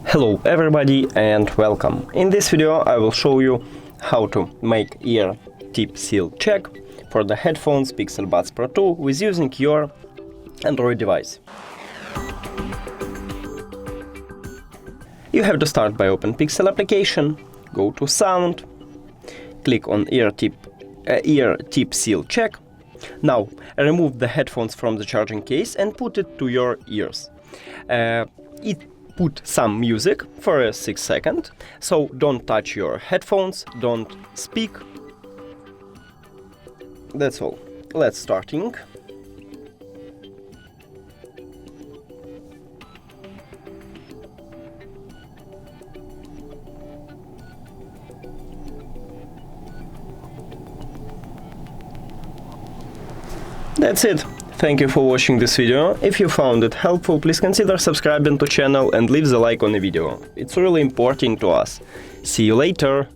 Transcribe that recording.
Hello everybody and welcome. In this video I will show you how to make ear tip seal check for the headphones Pixel Buds Pro 2 with using your Android device. You have to start by open Pixel application, go to Sound, click on ear tip seal check. Now remove the headphones from the charging case and put it to your ears. Put some music for 6 seconds, so don't touch your headphones, don't speak. That's all. Let's starting. That's it. Thank you for watching this video. If you found it helpful, please consider subscribing to channel and leave the like on the video. It's really important to us. See you later!